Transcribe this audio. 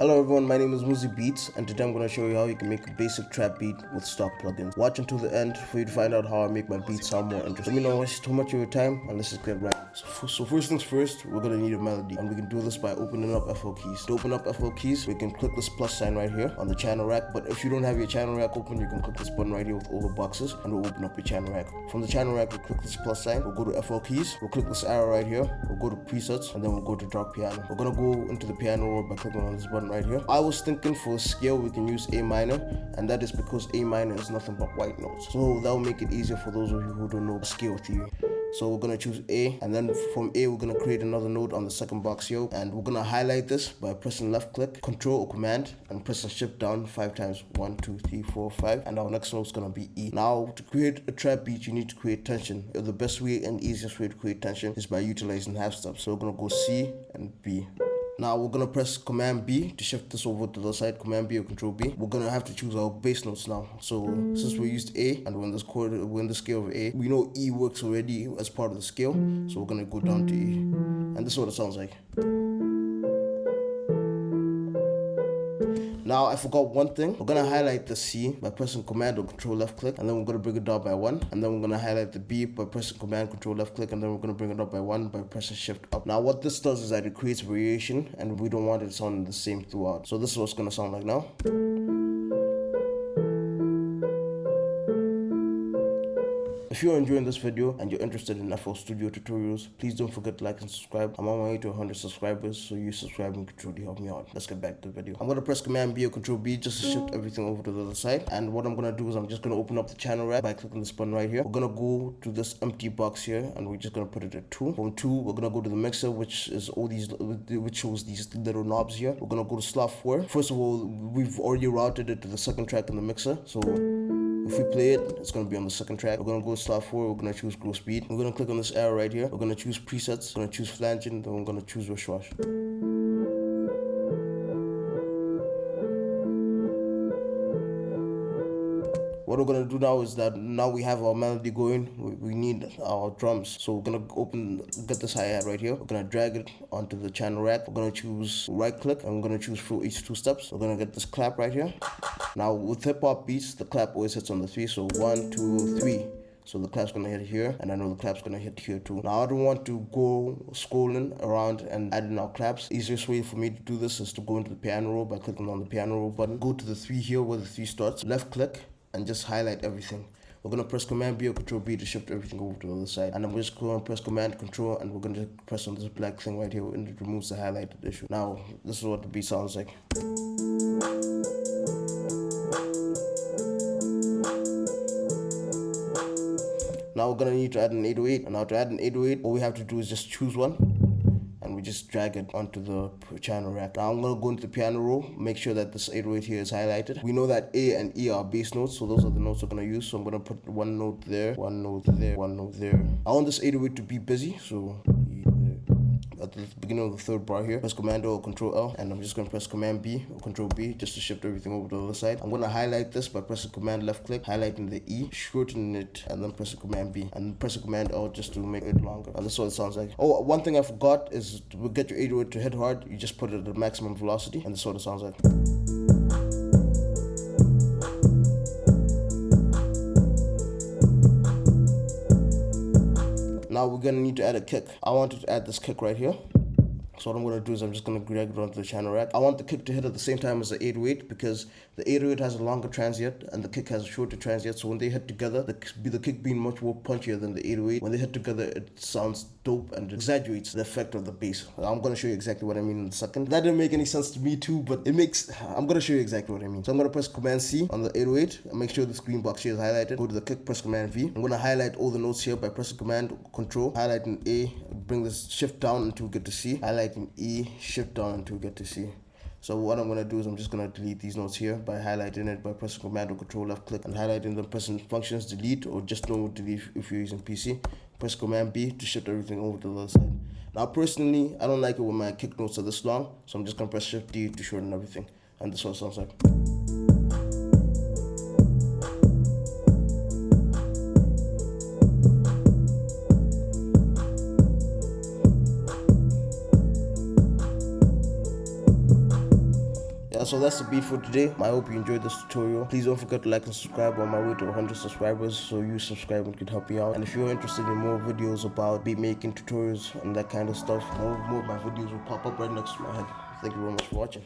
Hello everyone, my name is Muzi Beats, and today I'm going to show you how you can make a basic trap beat with stock plugins. Watch until the end for you to find out how I make my beats sound more interesting. Let me not waste too much of your time, and let's just get right. So first things first, we're going to need a melody, and we can do this by opening up FL keys. To open up FL keys, we can click this plus sign right here on the channel rack, but if you don't have your channel rack open, you can click this button right here with all the boxes, and we'll open up your channel rack. From the channel rack, we'll click this plus sign, we'll go to FL keys, we'll click this arrow right here, we'll go to presets, and then we'll go to dark piano. We're going to go into the piano roll by clicking on this button right here. I was thinking for a scale we can use A minor, and that is because A minor is nothing but white notes, so that will make it easier for those of you who don't know scale theory. So we're gonna choose A, and then from A we're gonna create another note on the second box here, and we're gonna highlight this by pressing left click, control or command, and pressing shift down 5 times. 1 2 3 4 5, and our next note is gonna be E. Now to create a trap beat you need to create tension. The best way and easiest way to create tension is by utilizing half steps. So we're gonna go C and B. Now we're gonna press Command B to shift this over to the side, Command B or Control B. We're gonna have to choose our bass notes now. So since we used A and we're in the scale of A, we know E works already as part of the scale. So we're gonna go down to E. And this is what it sounds like. Now I forgot one thing. We're gonna highlight the C by pressing Command or Control left click, and then we're gonna bring it down by 1. And then we're gonna highlight the B by pressing Command Control left click, and then we're gonna bring it up by 1 by pressing Shift up. Now what this does is that it creates variation, and we don't want it to sound the same throughout. So this is what it's gonna sound like now. If you're enjoying this video and you're interested in FL Studio tutorials, please don't forget to like and subscribe. I'm on my way to 100 subscribers, so you subscribing can truly help me out. Let's get back to the video. I'm going to press Command B or Control B just to shift everything over to the other side. And what I'm going to do is I'm just going to open up the channel rack by clicking this button right here. We're going to go to this empty box here, and we're just going to put it at 2. From 2, we're going to go to the mixer, which shows these little knobs here. We're going to go to slot 4. First of all, we've already routed it to the second track in the mixer, so if we play it, it's going to be on the second track. We're going to go to slot 4, we're going to choose grow speed. We're going to click on this arrow right here. We're going to choose presets, we're going to choose flanging, then we're going to choose wash wash. What we're going to do now is that now we have our melody going, we need our drums. So we're going to get this hi-hat right here. We're going to drag it onto the channel rack. We're going to choose right click, and we're going to choose through each 2 steps. We're going to get this clap right here. Now with hip hop beats, the clap always hits on the 3. So 1 2 3. So the clap's gonna hit here, and I know the clap's gonna hit here too. Now I don't want to go scrolling around and adding our claps. Easiest way for me to do this is to go into the piano roll by clicking on the piano roll button. Go to the 3 here where the 3 starts. Left click and just highlight everything. We're gonna press Command B or Control B to shift everything over to the other side. And I'm just gonna press Command Control, and we're gonna press on this black thing right here, and it removes the highlighted issue. Now this is what the beat sounds like. Now we're gonna need to add an 808, and now to add an 808, all we have to do is just choose one, and we just drag it onto the channel rack. Now I'm gonna go into the piano roll, make sure that this 808 here is highlighted. We know that A and E are bass notes, so those are the notes we're gonna use. So I'm gonna put one note there, one note there, one note there. I want this 808 to be busy, so at the beginning of the 3rd bar here, press Command or Control L, and I'm just going to press Command B or Control B just to shift everything over to the other side. I'm going to highlight this by pressing Command left click, highlighting the E, shortening it, and then pressing Command B, and pressing Command L just to make it longer. And this is what it sounds like. Oh, one thing I forgot is to get your 808 to hit hard, you just put it at the maximum velocity, and this is what it sounds like. Now we're gonna need to add a kick. I want to add this kick right here. So what I'm gonna do is I'm just gonna drag it onto the channel rack. I want the kick to hit at the same time as the 808 because the 808 has a longer transient and the kick has a shorter transient. So when they hit together, the kick being much more punchier than the 808, when they hit together, it sounds dope and exaggerates the effect of the bass. I'm gonna show you exactly what I mean in a second. That didn't make any sense to me too, but I'm gonna show you exactly what I mean. So I'm gonna press Command C on the 808 and make sure this green box here is highlighted. Go to the kick, press Command V. I'm gonna highlight all the notes here by pressing Command Control, highlighting A, bring this shift down until we get to C, highlighting E, shift down until we get to C. So what I'm going to do is I'm just going to delete these notes here by highlighting it by pressing Command or Control left click and highlighting them, pressing functions delete or just normal delete if you're using PC. Press Command B to shift everything over to the other side. Now personally, I don't like it when my kick notes are this long, so I'm just going to press Shift D to shorten everything. And this is what it sounds like. So that's the beat for today. I hope you enjoyed this tutorial. Please don't forget to like and subscribe on my way to 100 subscribers, so you subscribing could help me out. And if you're interested in more videos about beat making tutorials and that kind of stuff, more of my videos will pop up right next to my head. Thank you very much for watching.